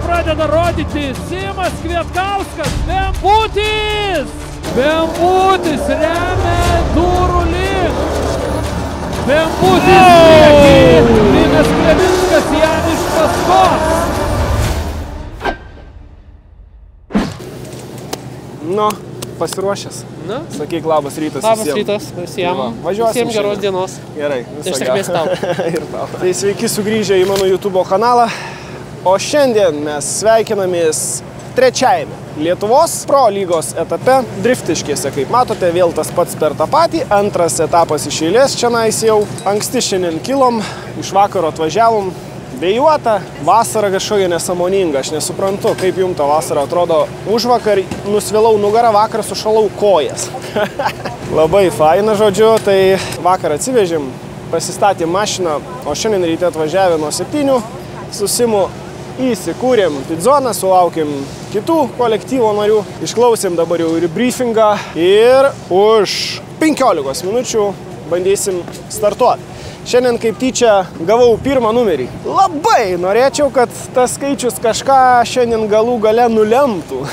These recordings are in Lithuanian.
pradeda rodyti Simas Kvietkauskas. Bembutis! Bembutis remia durų link. Bembutis priekį. Linas Klevinskas jam iš paskos. Nu, pasiruošęs. Na? Sakyk, labas rytas visiems. Labas rytas visiems. Važiuosim Visiems geros dienos. Gerai, Ir sėkmės tau. Ir tau. Tai sveiki sugrįžę į mano YouTube kanalą. O šiandien mes sveikinamės trečiajame Lietuvos Pro lygos etape Driftiškėse. Kaip matote, vėl tas pats per tą patį. Antras etapas iš eilės čionais jau. Anksti šiandien kilom, iš vakaro atvažiavom. Vėjuota, vasara kažkokia nesąmoninga, aš nesuprantu, kaip jums ta vasara atrodo. Užvakar nusvilau nugarą, vakar sušalau kojas. Labai faina, žodžiu, tai vakar atsivežėm, pasistatėm mašiną, o šiandien ryte atvažiavę nuo 7, su Simu įsikūrėm pidzoną, sulaukėm kitų kolektyvo narių, išklausėm dabar jau ir briefingą ir už 15 minučių bandysim startuoti. Šiandien kaip tyčia gavau pirmą numerį. Labai norėčiau, kad tas skaičius kažką šiandien galų gale nulemtų.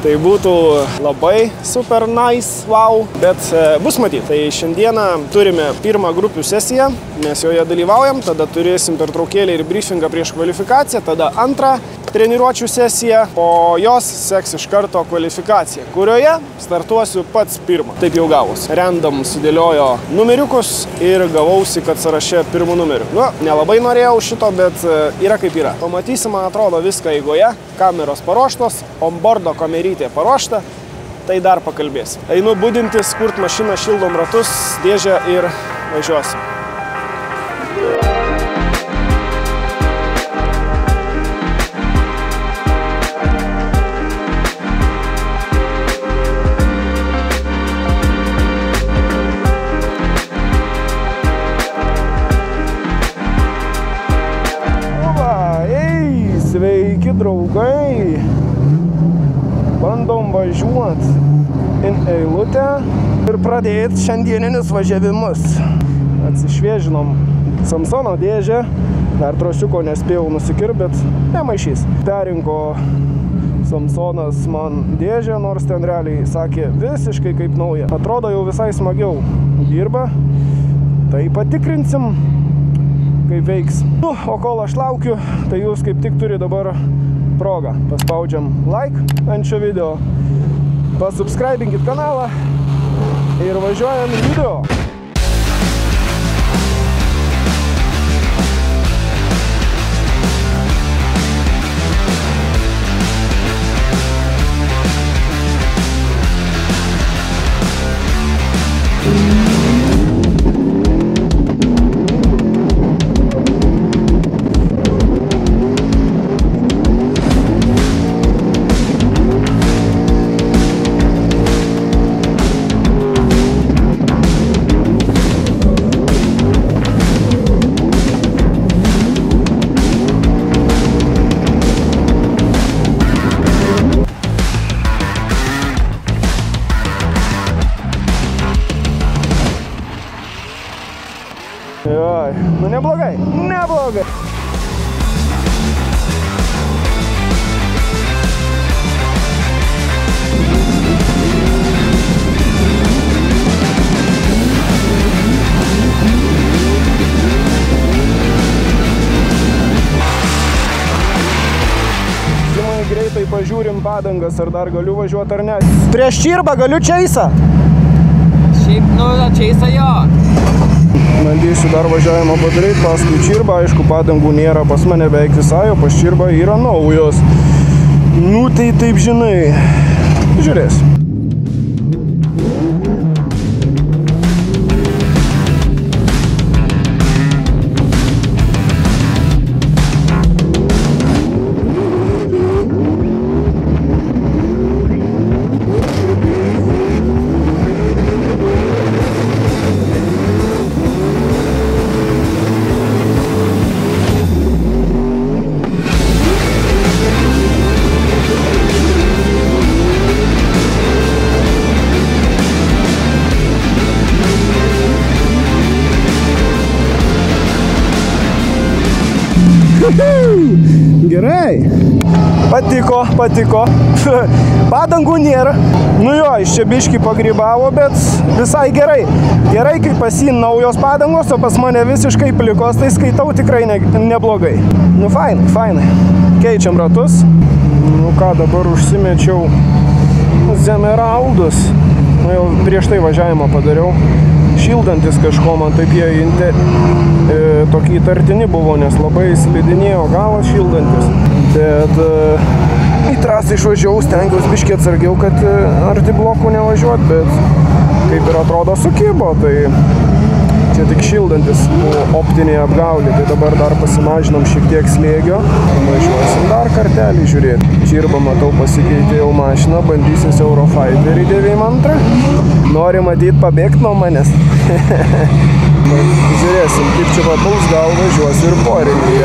Tai būtų labai super nice, wow, bet bus matyti. Tai šiandieną turime pirmą grupių sesiją, mes joje dalyvaujam, tada turėsim pertraukėlę ir briefingą prieš kvalifikaciją, tada antrą treniruočių sesiją, po jos seks iš karto kvalifikacija, kurioje startuosiu pats pirmą. Taip jau gavus. Random sudėliojo numeriukus ir gavausi, kad sąraše pirmų numerių. Nu, nelabai norėjau šito, bet yra kaip yra. Pamatysim, man atrodo, viską eigoje. Kameros paruoštos, onboardo kamerytė paruošta. Tai dar pakalbėsim. Einu budintis, kurt mašiną, šildom ratus, dėžę ir važiuosim. Sveiki, draugai! Bandom važiuoti į eilutę ir pradėti šiandieninius važiavimus. Atsišviežinom Samsono dėžę, dar trosiuko nespėjau nusikirpti, bet nemaišys. Perinko Samsonas man dėžę, nors ten realiai sakė visiškai kaip nauja. Atrodo jau visai smagiau dirba, tai patikrinsim, kaip veiks. Nu, o kol aš laukiu, tai jūs kaip tik turi dabar progą. Paspaudžiam like ant šio video, pasubscribinkit kanalą ir važiuojam į video. Joj, nu neblogai, neblogai. Simai, greitai pažiūrim padangas, ar dar galiu važiuoti ar ne. Prieš čirbą galiu čeisą? Šiaip, nu, čeisą jo. Bandysiu dar važiavimą padaryti, paskui čirbą, aišku, padangų nėra pas mane beveik visai, o pas čirbą yra naujos. Nu, tai taip žinai. Žiūrės. Gerai. Patiko. Padangų nėra. Nu jo, iš čia biškį pagrybavo, bet visai gerai. Gerai, kai pas jį naujos padangos, o pas mane visiškai plikos, tai skaitau tikrai neblogai. Nu fainai. Keičiam ratus. Nu ką, dabar užsimečiau Zemeraldus. Nu jau prieš tai važiavimą padariau. Šildantis kažko, man taip jie tokį įtartini buvo, nes labai slidinėjo galas šildantis. Bet į trasą išvažiavau, stengiausi biškį atsargiau, kad arti blokų nevažiuot, bet kaip ir atrodo sukibo, tai čia tik šildantis buvo optinė apgaulė, tai dabar dar pasimažinom šiek tiek slėgio. Važiuosim dar kartelį žiūrėti. Čirba, matau, pasikeitė jau mašiną, bandysis Eurofighterį 92. Nori matyti pabėgti nuo manęs. Žiūrėsim, kaip čia papuls, gal važiuosiu ir poreikį.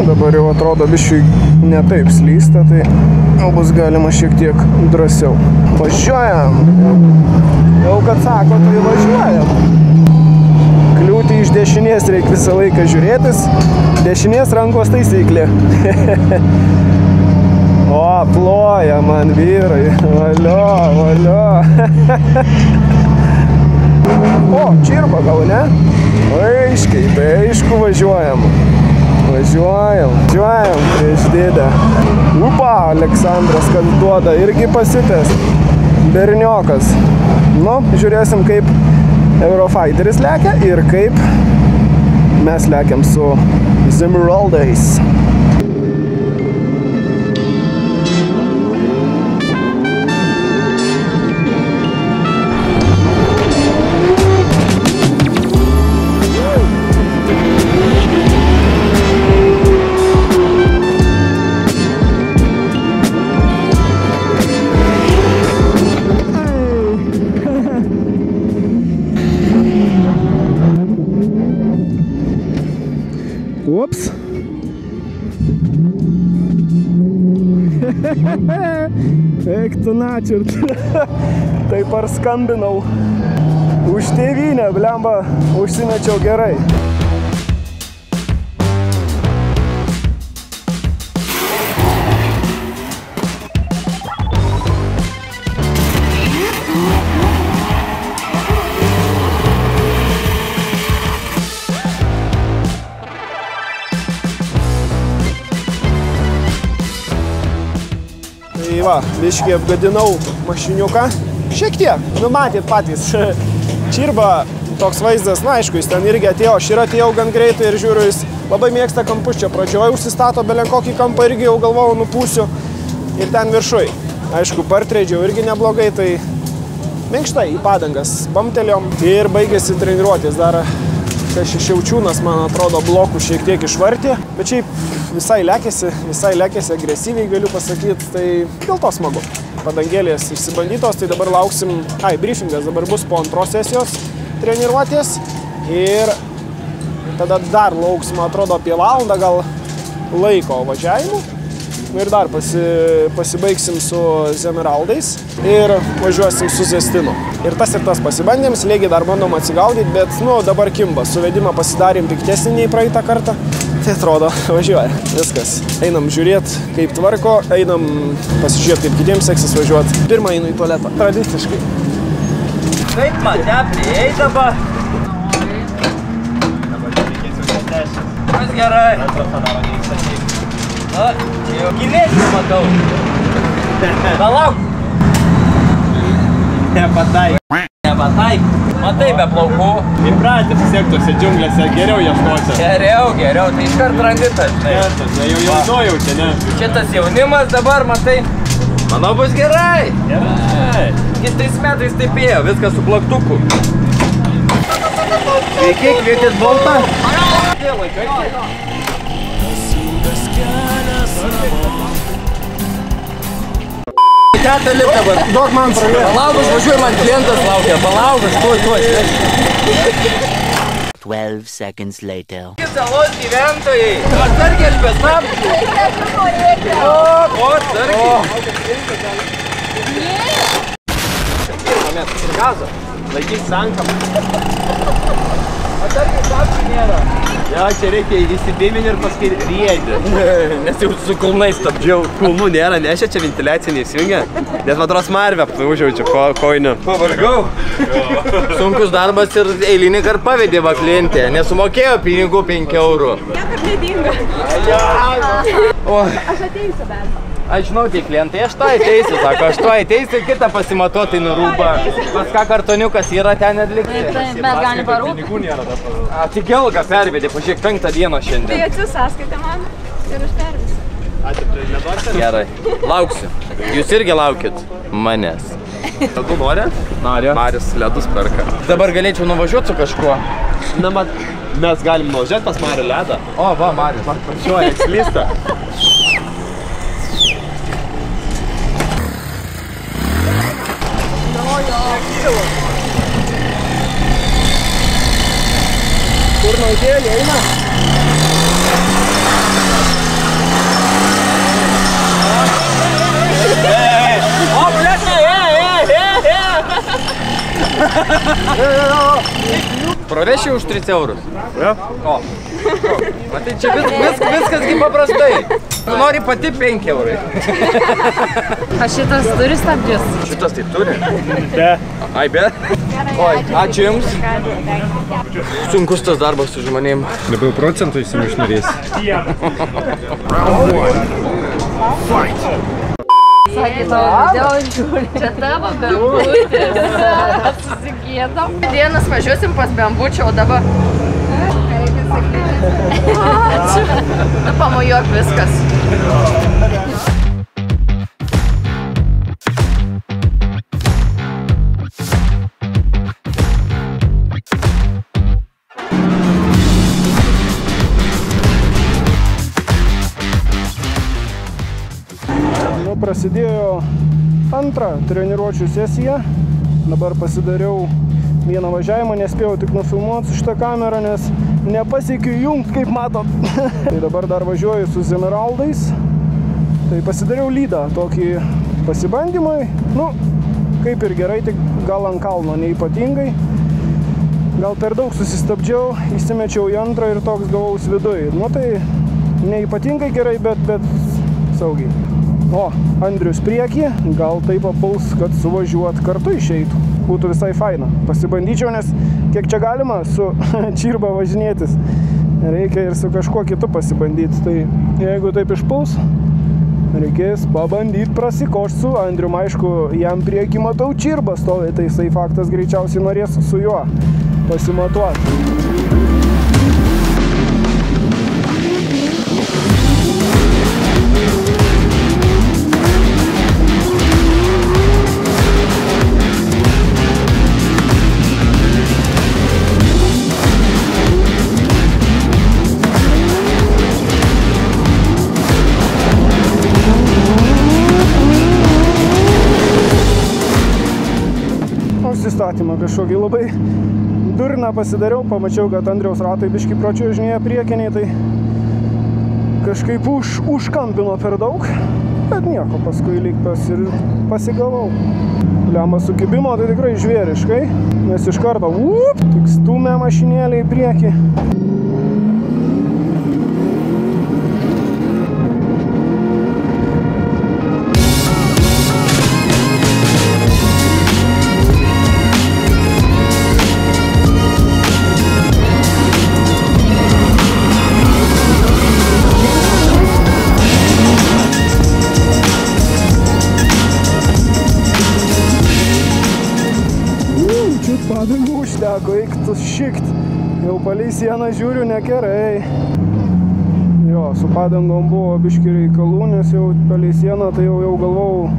Dabar jau atrodo biškai ne taip slysta, tai jau bus galima šiek tiek drąsiau. Važiuojam! Jau kad sako, tai važiuojam. Kliūtį iš dešinės reikia visą laiką žiūrėtis. Dešinės rankos taisyklė. O, ploja man vyrai. Valio. O, čirba gal, ne? Aiškiai, tai aišku važiuojam. Važiuojam prieš dėdę. Upa, Aleksandras, kad duoda, irgi pasitęs. Berniokas. Nu, žiūrėsim, kaip Eurofighteris lekia ir kaip mes lekiam su Zemeraldais. Ups. Eik tu načiurt. Taip ar skambinau. Už tėvynę, blemba, užsimečiau gerai. Tai va, biškį apgadinau mašiniuką. Šiek tiek, nu matėt patys. Čirba toks vaizdas, na aišku, jis ten irgi atėjo, aš ir atėjau gan greitai ir žiūriu, jis labai mėgsta kampus čia pradžioje, užsistato belenkokį kampą, irgi jau galvojau nupūsiu ir ten viršui. Aišku, partreidžiau irgi neblogai, tai minkštai į padangas bamteliom ir baigėsi treniruotis. Dar Šiaučiūnas, man atrodo, blokų šiek tiek išvartė, bet šiaip visai lekėsi agresyviai, galiu pasakyti, tai dėl to smagu. Padangėlės išsibandytos, tai dabar lauksim, briefingas dabar bus po antros sesijos treniruotės ir tada dar lauksim, man atrodo, apie valandą gal laiko važiavimų. Ir dar pasibaigsim su Zemeraldais ir važiuosim su Zestinu. Ir tas pasibandėm, slėgį dar bandom atsigaudyti, bet dabar kimba. Suvedimą pasidarėm piktesnį nei praeitą kartą. Tai atrodo, važiuoja. Viskas. Einam žiūrėti, kaip tvarko, einam pasižiūrėti, kaip kitiems seksis važiuoti. Pirmą einu į tualetą. Tradiciškai. Kaip mane prieei dabar? Kas gerai? Na, čia jau gilėti matau. Palauk. Nepataik. Matai be plaukų. Įpratęs sektoriuose džiunglėse geriau ieškoti. Geriau. Tai iškart randi tas, žinai. Jau jaunojau čia, ne? Šitas jaunimas dabar, matai. Manau, bus gerai. Gerai. Kitais metais taip ėjo, viskas su plaktuku. Sveiki, kvietėt boltą? Tetą lip dabar. Duok man pralėti. Palauk, aš važiuoju, man klientas laukia. Palauk, aš tuoj. 12 seconds later. Salos gyventojai. Atsargiai, aš bestabdžiu. O, atsargiai. Ir gazą. Laikyk sankam. Atsargiai, Jo, čia reikia įsibėminį ir paskui riedį. Nes jau su kulnais stabdžiau. Kulnų nėra, nešia čia ventiliacija neįsijungia. Nes matros marvę užjaučiu koinių. Pavargau. Sunkus darbas ir eilinį kart pavedė va klientė. Nesumokėjo pinigų 5 eurų. Niekad nedinga. Aš ateisiu bent. Aš žinau, tie klientai, aš to ateisiu, sako, aš to ateisiu, kitą pasimatuoti nurūba. Pas ką kartoniukas yra ten atlikti. Bet gali parūpti. Pinigų nėra dabar. Tik ilgą pervedė, pažiūrėk, 5 dieną šiandien. Tai atsiūs sąskaitę man ir aš pervesiu. Gerai, lauksiu. Jūs irgi laukit manęs. Ledų nori? Noriu. Marius ledus perka. Dabar galėčiau nuvažiuoti su kažkuo. Na, mes galim nuvažiuoti pas Marių ledą. O, va, Marius. Man pačiuoja, slysta. Kur naudėlį eina? O, blėt, Pravešiu už 3 eurus. Ja. O. Matai, čia viskasgi paprastai. Tu nori pati 5 eurai. Aš šitas turi stabdžius. Šitas tai turi? Be. Ai, be? Oi, ačiū Jums. Sunkus tas darbas su žmonėm. Dabar procentų įsimuš norės. Sakė, tavo video žiūri. Čia tavo bembutis. Susigėdom. Dienas važiuosim pas bembučio, o dabar... Ačiū. Nu, pamojuok viskas. Prasidėjo antrą treniruočių sesiją. Dabar pasidariau vieną važiavimą, nespėjau tik nufilmuoti su šitą kamerą, nes nepasiekiu jungt, kaip matot. Tai dabar dar važiuoju su Zemeraldais. Tai pasidariau lydą, tokį pasibandymai. Nu, kaip ir gerai, tik gal ant kalno neypatingai. Gal per daug susistabdžiau, įsimečiau į antrą ir toks gavaus viduj. Nu, tai neypatingai gerai, bet saugiai. O, Andrius prieky, gal taip papuls, kad suvažiuot kartu išeitų. Būtų visai faina. Pasibandyčiau, nes kiek čia galima su čirba važinėtis. Reikia ir su kažkuo kitu pasibandyti. Tai jeigu taip išpuls, reikės pabandyti prasikošti su Andrium. Aišku, jam priekį matau čirbą stovi, tai jisai faktas greičiausiai norės su juo pasimatuoti. Statymą kažkokį labai durną pasidariau, pamačiau, kad Andriaus ratai biškį pračiuožinėja priekiniai, tai kažkaip užkampino per daug, bet nieko, paskui lyg pasigavau. Lemba sukibimo, tai tikrai žvėriškai, nes iš karto tik stumė mašinėlę į priekį. Padangų užteko, eiktų šikt. Jau palei sieną žiūriu negerai. Jo, su padangom buvo biški reikalų, nes jau palei sieną tai jau galvau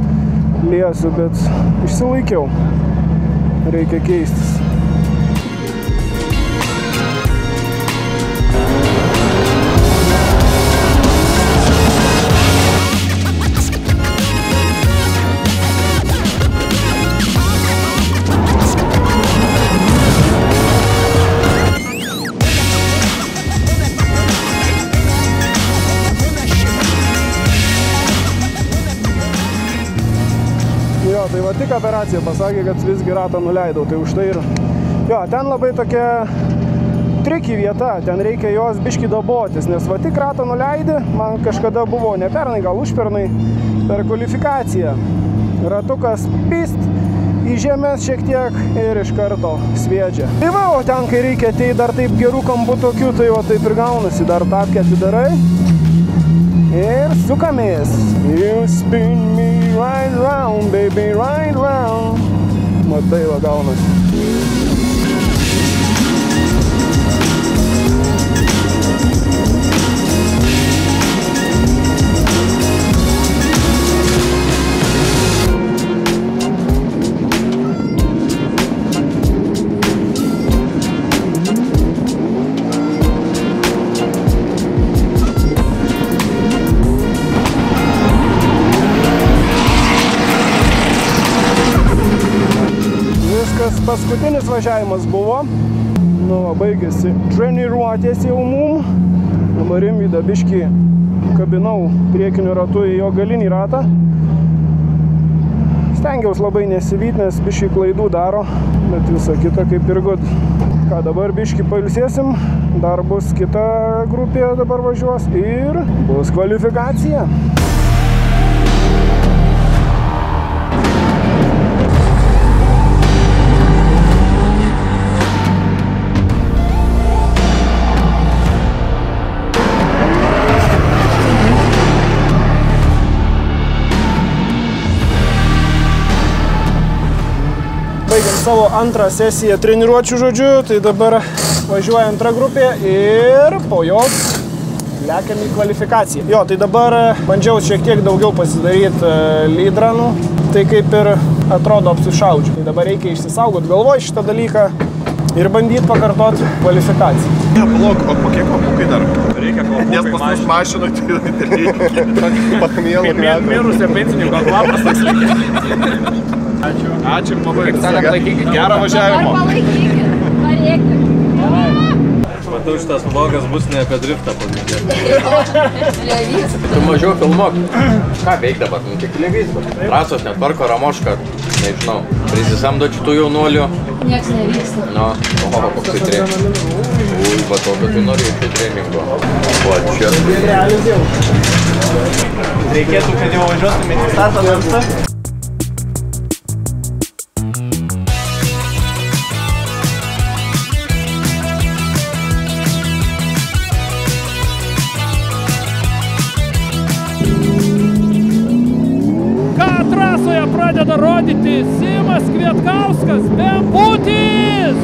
liesiu, bet išsilaikiau. Reikia keistis. Tai va tik operacija pasakė, kad visgi ratą nuleidau, tai už tai ir... Jo, ten labai tokia triki vieta, ten reikia jos biškį dabotis, nes va tik ratą nuleidė, man kažkada buvo ne pernai, gal užpernai, per kvalifikaciją. Ratukas pist, į žemės šiek tiek ir iš karto sviedžia. Tai va, o ten, kai reikia ateit dar taip gerų kampų tokių, tai va taip ir gaunasi, dar tapkę atidarai ir sukamės. You spin me right round, baby, right round. Matai, va gaunasi. Paskutinis važiavimas buvo, nu, baigėsi treniruotės jau mum. Dabar Rimvydą biškį kabinau priekiniu ratu į jo galinį ratą. Stengiaus labai nesivyt, nes biškį klaidų daro, bet visa kita kaip ir good. Ką, dabar biškį pailsėsim, dar bus kita grupė dabar važiuos ir bus kvalifikacija. Baigiam savo antrą sesiją treniruočių žodžiu, tai dabar važiuoja antra grupė ir po jos lekiam į kvalifikaciją. Jo, tai dabar bandžiau šiek tiek daugiau pasidaryti lydranų, tai kaip ir atrodo apsišaudžiu. Tai dabar reikia išsisaugot galvoj šitą dalyką ir bandyti pakartot kvalifikaciją. Ne, palauk, o po kiek papukai dar? Reikia klapukai. Nes pas mus mašinoj tai reikia. Pakmėlų. Mirusio pensininko klapas toks likė. Ačiū. Ačiū, labai. Laikykit, gerą važiavimo. Ar palaikykit, ar rėkit. Matau, šitas vlogas bus ne apie driftą paminėti. Levys. Tu mažiau filmuok. Ką veik dabar? Nu, tik levys. Trasos netvarko, Ramoška, nežinau, prisisamdo šitų jaunuolių. Niekas nevyksta. Nu, oho, koks tai treningas. Ui, va to, kad tu nori iš treningo. O, čia. Reikėtų, kad jau važiuotumėte į startą namstą. Pradeda rodyti Simas Kvietkauskas, Bembutis!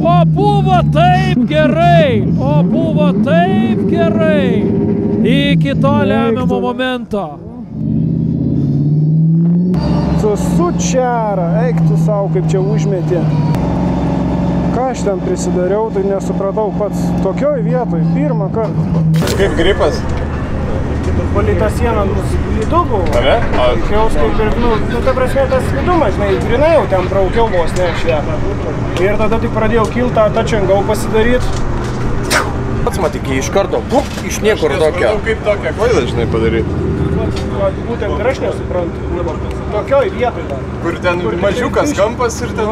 O buvo taip gerai, o buvo taip gerai iki to lemiamo momento. Sučiara, eik tu savo, kaip čia užmetė. Ką aš ten prisidariau, tai nesupratau pats. Tokioj vietoj, pirmą kartą. Kaip gripas? Palei tą sieną slidu buvo. Ane? Jaus kaip ir, nu, ta prasme, tas slidumas, žinai, grinai jau ten braukiau vos ne švietą. Ir tada tik pradėjau kiltą tačiangau pasidaryti. Pats matyk, iš karto, iš niekur tokio. Kaip tokią klaidą, žinai, padaryti. Būtent ir aš nesuprantu. Tokioj vietoj dar. Kur ten mažiukas kampas ir ten...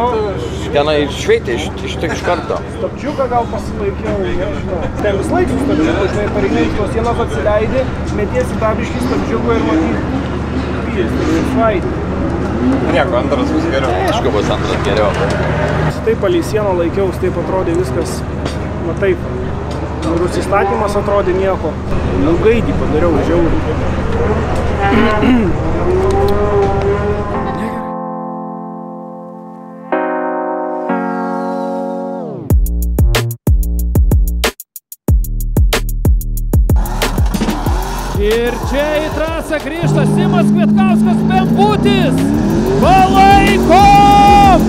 Tenai šveitė iš karto. Stabdžiuką gal pasilaikiau, nežinau. Ten vis laik su stabdžiuku, žinai, pareigais tos sienos atsileidė, metiesi tą biškį stabdžiuku ir matyti pys, ir svaidį. Nieko, antras bus geriau. Aišku, bus antras geriau. Taip palei sieną laikiaus, taip atrodė viskas, va taip. Nusistatymas atrodė nieko. Nugaidį padariau, žiauriai. Ir čia į trasą grįžta Simas Kvietkauskas, Bembutis. Palaikom!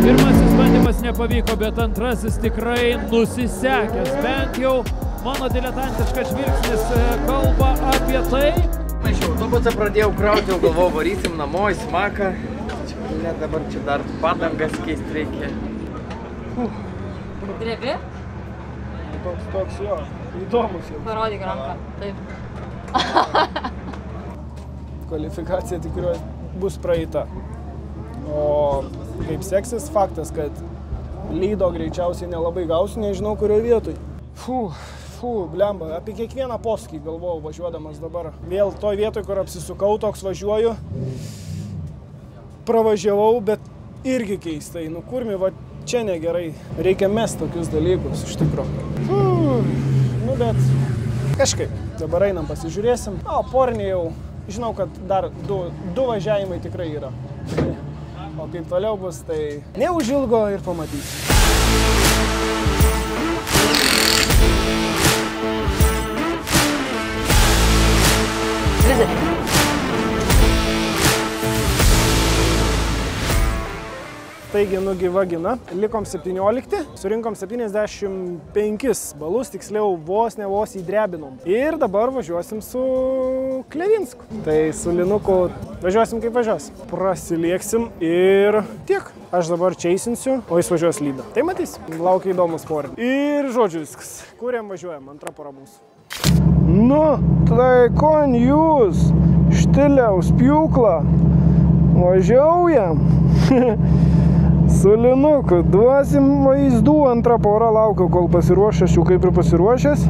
Pirmasis bandymas nepavyko, bet antrasis tikrai nusisekęs. Bent jau mano diletantiškas žvilgsnis kalba apie tai. Iš autobusą pradėjau krauti, jau galvojau, varysim namo į smaką. Dabar čia dar padangas keisti reikia. Drebi? Toks jo, įdomus jau. Parodyk ranką. Taip. Kvalifikacija tikrai bus praeita. O kaip seksis, faktas, kad lydo greičiausiai nelabai gausiu, nežinau kurioje vietoj. Blemba, apie kiekvieną posūkį galvojau važiuodamas dabar. Vėl toj vietoj, kur apsisukau, toks važiuoju. Pravažiavau, bet irgi keistai. Nu kurmi, va čia negerai. Reikia mest tokius dalykus, iš tikro. Nu bet kažkaip. Dabar einam pasižiūrėsim. O porinė jau, žinau, kad dar du važiavimai tikrai yra. O kaip toliau bus, tai neužilgo ir pamatysim. Taigi, nu gyva gina. Likom 17, surinkom 75 balus, tiksliau vos įdrebinom. Ir dabar važiuosim su Klevinsku. Tai su Linuku važiuosim kaip važiuosim. Prasilieksim ir tiek. Aš dabar čeisinsiu, o jis važiuos lydą. Tai matysim. Laukia įdomus porin. Ir žodžiu viskas. Kuriam važiuojam, antra pora mūsų. Nu, tai kon jūs, štiliaus pjūklą, važiaujam. Su Linuku duosim vaizdų, antrą porą laukiu, kol pasiruošęs, jau kaip ir pasiruošęs.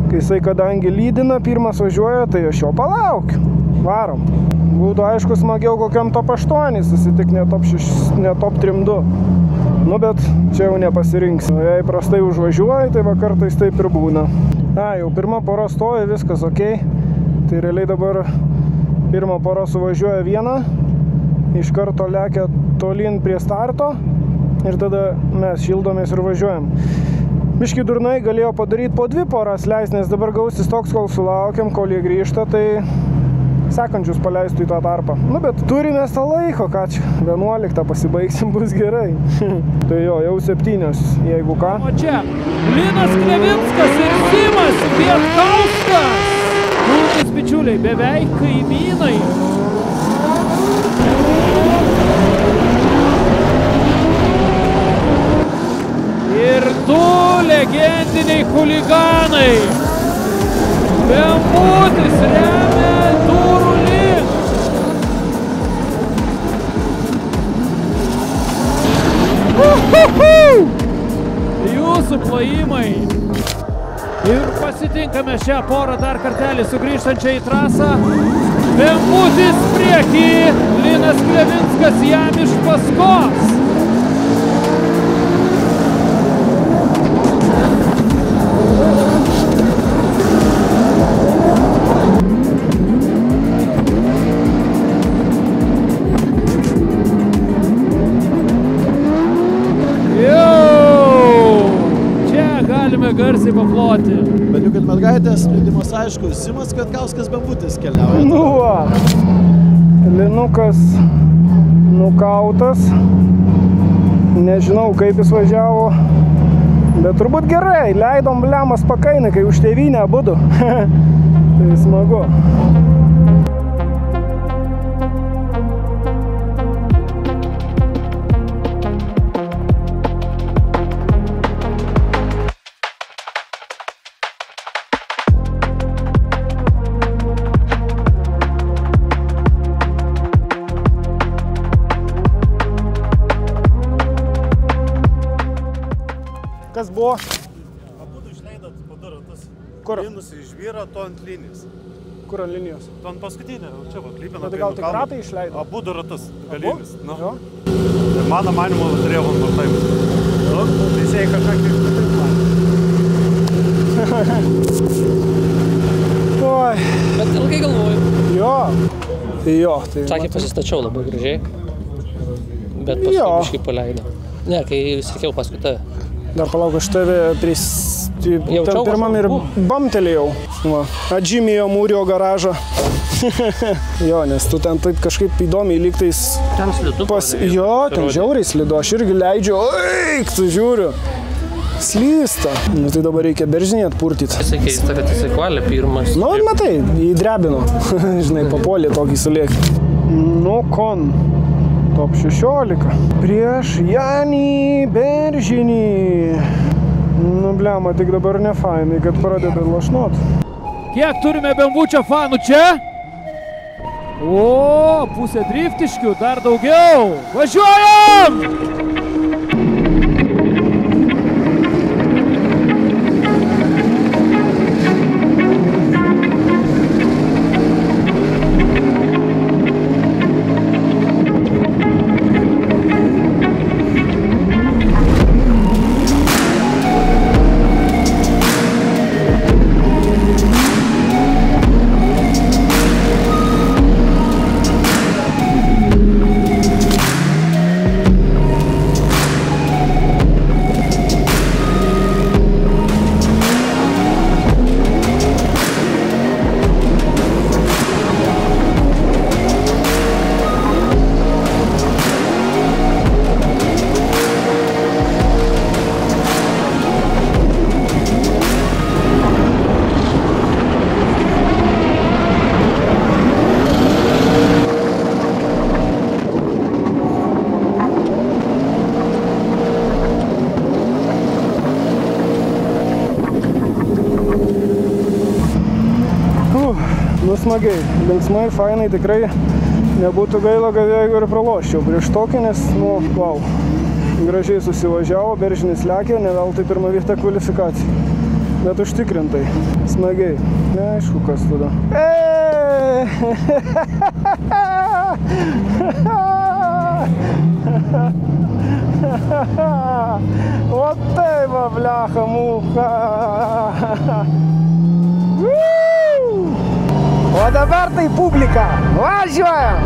Kai jisai kadangi lydina, pirmas važiuoja, tai aš jo palaukiu. Varom. Būtų aišku smagiau kokiam top 8, susitik ne top 3-2. Nu, bet čia jau nepasirinksiu. Jei prastai užvažiuoji, tai va kartais taip ir būna. Jau pirma pora stoja, viskas ok. Tai realiai dabar pirma pora suvažiuoja vieną, iš karto lekia tolyn prie starto ir tada mes šildomės ir važiuojam. Biški durnai galėjo padaryti po 2 poras leis, nes dabar gausis toks, kol sulaukiam, kol jie grįžta, tai sekančius paleistų į tą tarpą. Nu, bet turime tą laiko, ką čia 11 pasibaigsim, bus gerai. Tai jo, jau 7, jeigu ką. O čia Linas Klevinskas ir Simas Vietkauskas. Mūsų bičiuliai, beveik kaimynai. Ir du legendiniai chuliganai. Bembutis remia durų link. Jūsų plojimai. Ir pasitinkame šią porą dar kartelį sugrįžtančią į trasą. Bembutis priekį, Linas Klevinskas jam iš paskos. Garsiai paploti. Bet jau kad mergaitės sprendimas aišku, Simas Vietkauskas Bembutis keliauja. Nu va, Linukas nukautas. Nežinau, kaip jis važiavo, bet turbūt gerai. Leidom blemas pakainai, kai už tėvynę abudu. Tai smagu. Kas buvo? Abudu išleidot po 2 ratus. Kur? Linus išvyro, to ant linijos. Kur ant linijos? To ant paskutinė, čia va, klipina. Tai gal tik ratai išleido? Abudu ratus, galinis. Nu. Jo? Ir mano manimo turėjo one more time. Nu, teisėjai kažką kaip taip man. Bet ilgai galvoju. Jo. Jo. Tai Sakė, pasistačiau labai gražiai. Bet paskui biškai paleido. Ne, kai sėkiau paskui tave. Dar palauk, aš tave tam pirmam ir bamtelėjau. Atžymėjo mūrio garažą. Jo, nes tu ten taip kažkaip įdomiai lygtais... Ten slidu. Jo, ten žiauriai slidu. Aš irgi leidžiu, oik, tu žiūriu. Slysta. Nu tai dabar reikia beržinį atpurtyti. Jisai keista, kad jisai kvalė pirmas. Nu, matai, įdrebino. Žinai, papolė tokį sulėkti. Nu, kon. Top 16. Prieš Janį Beržinį. Nu, bliama, tik dabar ne fainai, kad pradeda lašnot. Kiek turime Bembučio fanų čia? O, pusė driftiškių, dar daugiau. Važiuojam! Smagiai, linksmai, fainai, tikrai nebūtų gaila, kad jeigu ir praloščiau prieš tokį, nes, nu, wow, gražiai susivažiavo, Beržinis lekė, ne veltui pirmą vietą kvalifikacijai, bet užtikrintai, smagiai, neaišku, kas tada. O tai va, blecha, mucha. O dabar tai publika. Važiuojam!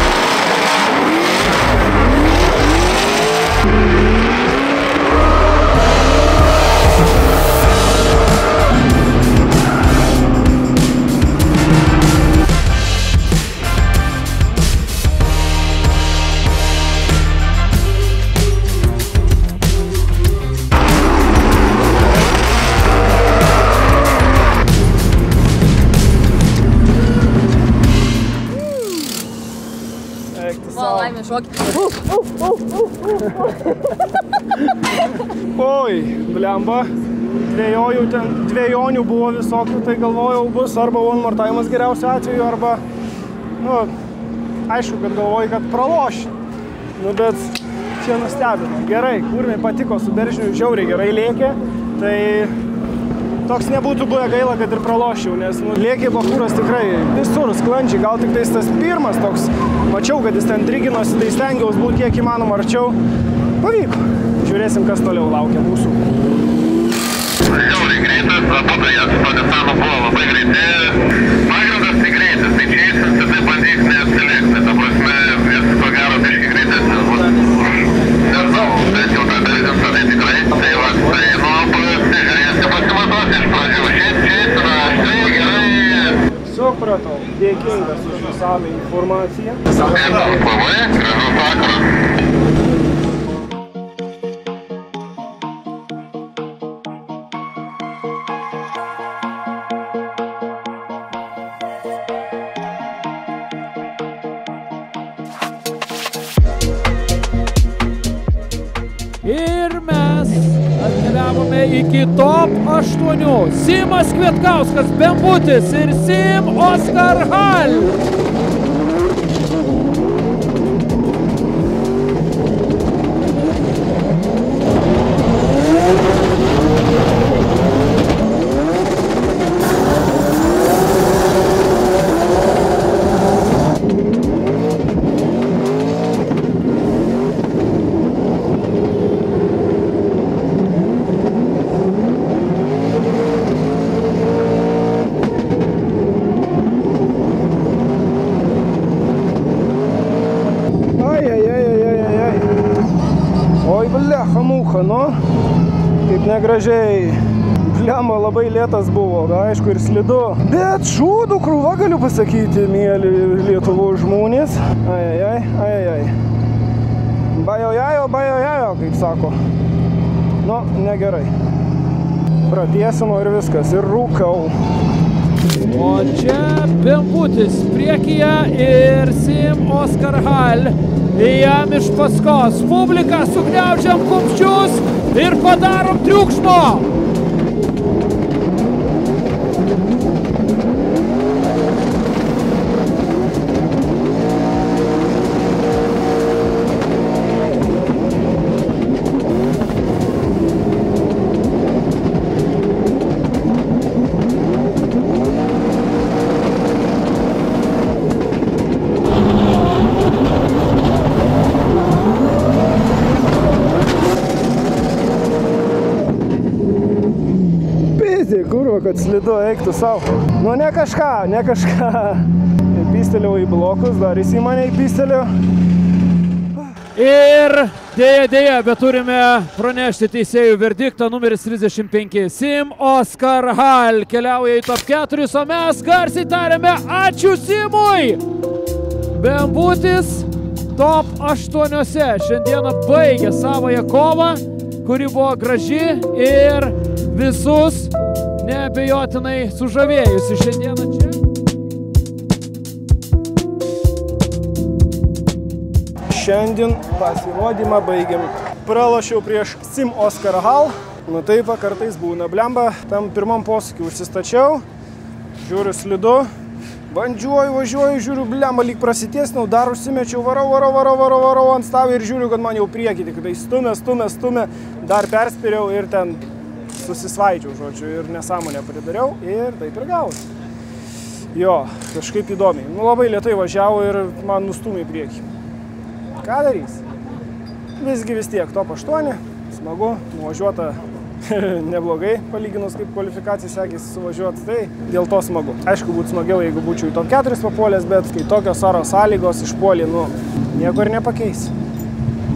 Oi, blemba, dviejonių buvo visokių, tai galvojau bus arba one more time'as geriausiu atveju, arba, nu, aišku, kad galvoju, kad praloši. Nu, bet čia nustebino. Gerai, kurmiai patiko, su Beržiniu žiauriai gerai lėkė, tai toks nebūtų buvę gaila, kad ir pralošiau, nes nu, lėkė Bachūras tikrai visur sklandžiai, gal tik tais tas pirmas toks, mačiau, kad jis ten triginosi, tai stengiaus būti kiek įmanoma arčiau. Pavyko. Žiūrėsim, kas toliau laukia mūsų. Žiauriai greitas, abudu jas to Nisano buvo labai greiti. Pagrindas tai greitis, tai čia įsins, tai bandyk neatsilikti. Ta prasme, jis ko gero biški greitesnis bus už, nežinau, bet jau tą darysim, tai tikrai. Tai va, tai nu, pasižiūrėsi, pasimatuosi iš pradžių. Šiaip, štai gerai. Supratau, dėkingas už visą informaciją. Labai, gražus vakaras. Ir mes atkeliavome iki top 8. Simas Kvietkauskas, Bembutis ir Sim Oskar Hall. Nu, kaip negražiai. Blemba labai lėtas buvo, aišku, ir slidu. Bet šūdų krūva galiu pasakyti, mėly Lietuvos žmonės. Ajajaj. Bajojajo, kaip sako. Nu, negerai. Pratiesino ir viskas, ir rūkau. O čia Bembutis priekyje ir Sim Oskar Hall. Jam iš paskos. Publika, sugniaužiam kumščius ir padarom triukšmo. Kurva, kad slidu eiktų savo. Nu, ne kažką. Įpystelėjau į blokus, dar jis į mane įpystelėjo. Ir dėja, bet turime pranešti teisėjų verdiktą. Numeris 35. Sim Oskar Hall keliauja į top 4, o mes garsiai tariame ačiū Simui! Bembutis top 8. Šiandieną baigė savoją kovą, kuri buvo graži ir visus neabejotinai sužavėjusi šiandieną čia. Šiandien pasirodymą baigiam. Pralošiau prieš Sim Oskar Hall. Nu taip, kartais būna blemba. Tam pirmam posūkiu užsistačiau. Žiūriu slidu. Važiuoju, žiūriu blemba, lyg prasitėsnau. Dar užsimečiau, varau ant stavo ir žiūriu, kad man jau priekį. Tik tai stumė. Dar perspiriau ir ten susisvaidžiau, žodžiu, ir nesąmonę pridariau ir taip ir gavosi. Jo, kažkaip įdomiai. Nu, labai lėtai važiavo ir man nustūmė į priekį. Ką darys? Visgi vis tiek top 8, smagu, nuvažiuota neblogai, palyginus kaip kvalifikacija sekėsi suvažiuoti, tai dėl to smagu. Aišku, būtų smagiau, jeigu būčiau į top 4 papuolęs, bet kai tokios oro sąlygos išpuolė, nu, nieko ir nepakeis.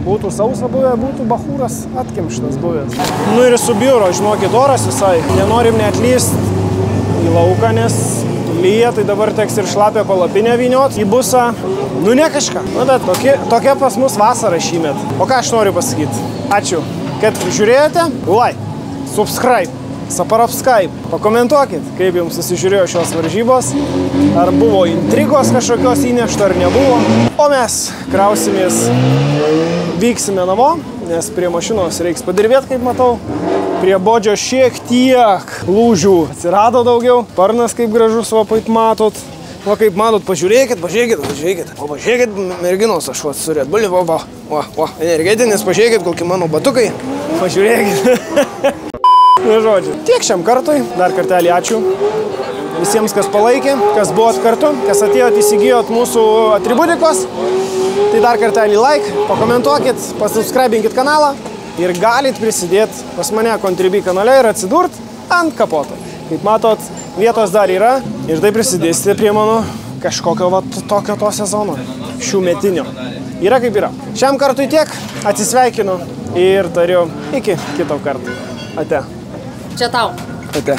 Būtų sausa buvę, būtų bachūras atkimštas buvęs. Nu ir su biuro, žinokit, oras visai. Nenorim net lyst į lauką, nes lyja, tai dabar teks ir šlapę palapinę vyniot į busą. Nu ne kažką. Nu bet tokia pas mus vasara šįmet. O ką aš noriu pasakyti? Ačiū, kad žiūrėjote. Like, subscribe, saparapskype. Pakomentuokit, kaip jums susižiūrėjo šios varžybos. Ar buvo intrigos kažkokios įnešta, ar nebuvo. O mes krausimės. Vyksime namo, nes prie mašinos reiks padirbėti, kaip matau. Prie bodžio šiek tiek lūžių atsirado daugiau. Parnas kaip gražus, va, kaip matot. O kaip matot, pažiūrėkit. O pažiūrėkit, merginos, aš surėt. Bulį, va, energetinis, pažiūrėkit, kokie mano batukai. Pažiūrėkit. Na, žodžiu. Tiek šiam kartui. Dar kartelį ačiū visiems, kas palaikė, kas buvot kartu, kas atėjot, įsigijot mūsų atributikos. Tai dar kartelį like, pakomentuokit, pasubscribinkit kanalą ir galit prisidėti pas mane Contribui kanale ir atsidurt ant kapoto. Kaip matot, vietos dar yra ir tai prisidėsite prie mano kažkokio va, tokio to sezono, šių metinio. Yra kaip yra. Šiam kartui tiek, atsisveikinu ir tariu iki kito karto. Ate. Čia tau. Ate.